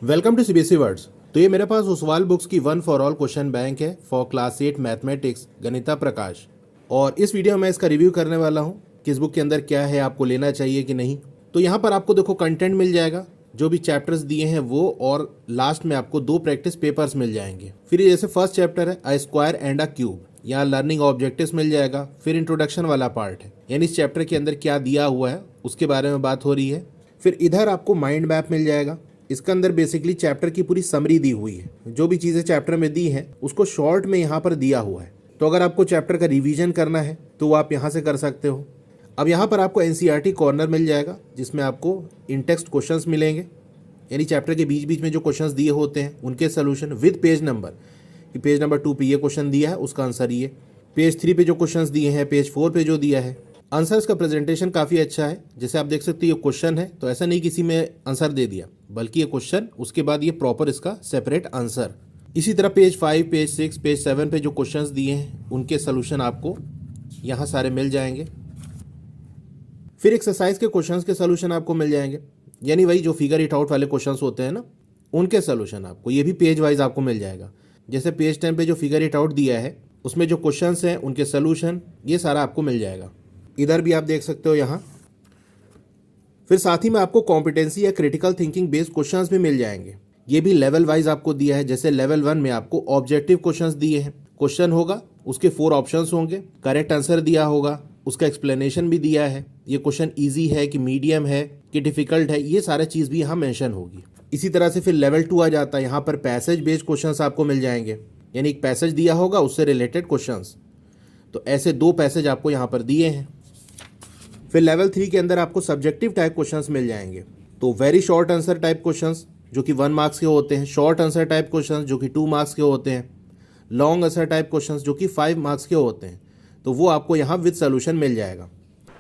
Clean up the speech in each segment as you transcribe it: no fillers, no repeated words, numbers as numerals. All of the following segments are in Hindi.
Welcome to CBSE words. तो ये मेरे पास उस्वाल बुक्स की one for all question bank है फॉर क्लास 8 मैथमेटिक्स गणिता प्रकाश। और इस वीडियो में इसका रिव्यू करने वाला हूँ कि इस बुक के अंदर क्या है, आपको लेना चाहिए कि नहीं। तो यहाँ पर आपको देखो कंटेंट मिल जाएगा, जो भी चैप्टर्स दिए हैं वो, और लास्ट में आपको 2 प्रैक्टिस पेपर्स मिल जाएंगे। फिर जैसे फर्स्ट चैप्टर है a square and a cube, यहाँ लर्निंग ऑब्जेक्टिव्स मिल जाएगा। फिर इंट्रोडक्शन वाला पार्ट है, यानी इस चैप्टर के अंदर क्या दिया हुआ है उसके बारे में बात हो रही है। फिर इधर आपको माइंड मैप मिल जाएगा। इसके अंदर बेसिकली चैप्टर की पूरी समरी दी हुई है, जो भी चीज़ें चैप्टर में दी हैं उसको शॉर्ट में यहाँ पर दिया हुआ है। तो अगर आपको चैप्टर का रिवीजन करना है तो वो आप यहाँ से कर सकते हो। अब यहाँ पर आपको एनसीईआरटी कॉर्नर मिल जाएगा, जिसमें आपको इन टेक्स्ट क्वेश्चंस मिलेंगे, यानी चैप्टर के बीच बीच में जो क्वेश्चंस दिए होते हैं उनके सोल्यूशन विद पेज नंबर, कि पेज नंबर 2 पे ये क्वेश्चन दिया है उसका आंसर ये, पेज 3 पे जो क्वेश्चंस दिए हैं, पेज 4 पे जो दिया है। आंसर्स का प्रेजेंटेशन काफ़ी अच्छा है। जैसे आप देख सकते हो ये क्वेश्चन है तो ऐसा नहीं किसी में आंसर दे दिया, बल्कि ये क्वेश्चन उसके बाद ये प्रॉपर इसका सेपरेट आंसर। इसी तरह पेज 5, पेज 6, पेज 7 पे जो क्वेश्चंस दिए हैं उनके सोल्यूशन आपको यहाँ सारे मिल जाएंगे। फिर एक्सरसाइज के क्वेश्चंस के सोल्यूशन आपको मिल जाएंगे, यानी वही जो फिगर इट आउट वाले क्वेश्चंस होते हैं ना, उनके सोल्यूशन आपको ये भी पेज वाइज आपको मिल जाएगा। जैसे पेज 10 पे जो फिगर इट आउट दिया है उसमें जो क्वेश्चंस हैं उनके सोल्यूशन, ये सारा आपको मिल जाएगा। इधर भी आप देख सकते हो यहाँ। फिर साथ ही में आपको कॉम्पिटेंसी या क्रिटिकल थिंकिंग बेस्ड क्वेश्चंस भी मिल जाएंगे। ये भी लेवल वाइज आपको दिया है। जैसे लेवल 1 में आपको ऑब्जेक्टिव क्वेश्चंस दिए हैं, क्वेश्चन होगा उसके 4 ऑप्शंस होंगे, करेक्ट आंसर दिया होगा, उसका एक्सप्लेनेशन भी दिया है, ये क्वेश्चन ईजी है कि मीडियम है कि डिफिकल्ट है, ये सारा चीज़ भी यहाँ मेंशन होगी। इसी तरह से फिर लेवल 2 आ जाता है, यहाँ पर पैसेज बेस्ड क्वेश्चंस आपको मिल जाएंगे, यानी एक पैसेज दिया होगा उससे रिलेटेड क्वेश्चंस। तो ऐसे 2 पैसेज आपको यहाँ पर दिए हैं। फिर लेवल 3 के अंदर आपको सब्जेक्टिव टाइप क्वेश्चंस मिल जाएंगे। तो very short answer type questions जो कि 1 मार्क्स के होते हैं, शॉर्ट आंसर टाइप क्वेश्चंस जो कि 2 मार्क्स के होते हैं, लॉन्ग आंसर टाइप क्वेश्चंस जो कि 5 मार्क्स के होते हैं। तो वो आपको यहाँ विद सोल्यूशन मिल जाएगा।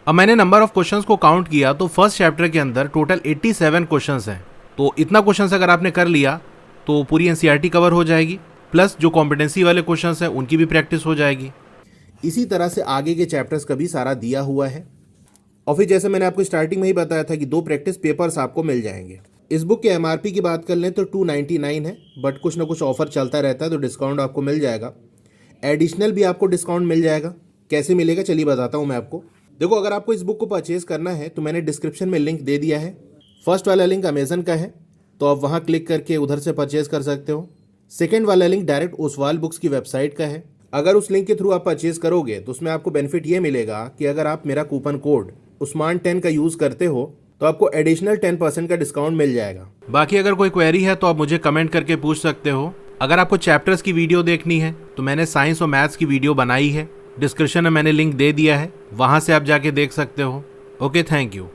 अब मैंने नंबर ऑफ क्वेश्चंस को काउंट किया तो फर्स्ट चैप्टर के अंदर टोटल 87 क्वेश्चंस हैं। तो इतना क्वेश्चंस अगर आपने कर लिया तो पूरी एनसीईआरटी कवर हो जाएगी, प्लस जो कॉम्पिटेंसी वाले क्वेश्चंस हैं उनकी भी प्रैक्टिस हो जाएगी। इसी तरह से आगे के चैप्टर्स का भी सारा दिया हुआ है। और फिर जैसे मैंने आपको स्टार्टिंग में ही बताया था कि 2 प्रैक्टिस पेपर्स आपको मिल जाएंगे। इस बुक के एमआरपी की बात कर लें तो 299 है, बट कुछ ना कुछ ऑफर चलता रहता है तो डिस्काउंट आपको मिल जाएगा। एडिशनल भी आपको डिस्काउंट मिल जाएगा। कैसे मिलेगा चलिए बताता हूँ मैं आपको। देखो, अगर आपको इस बुक को परचेज करना है तो मैंने डिस्क्रिप्शन में लिंक दे दिया है। फर्स्ट वाला लिंक अमेजन का है, तो आप वहाँ क्लिक करके उधर से परचेज कर सकते हो। सेकेंड वाला लिंक डायरेक्ट उस्वाल बुक्स की वेबसाइट का है। अगर उस लिंक के थ्रू आप परचेज करोगे तो उसमें आपको बेनिफिट ये मिलेगा कि अगर आप मेरा कूपन कोड उस्मान 10 का यूज़ करते हो तो आपको एडिशनल 10% का डिस्काउंट मिल जाएगा। बाकी अगर कोई क्वेरी है तो आप मुझे कमेंट करके पूछ सकते हो। अगर आपको चैप्टर्स की वीडियो देखनी है तो मैंने साइंस और मैथ्स की वीडियो बनाई है, डिस्क्रिप्शन में मैंने लिंक दे दिया है, वहाँ से आप जाके देख सकते हो। Okay, thank you.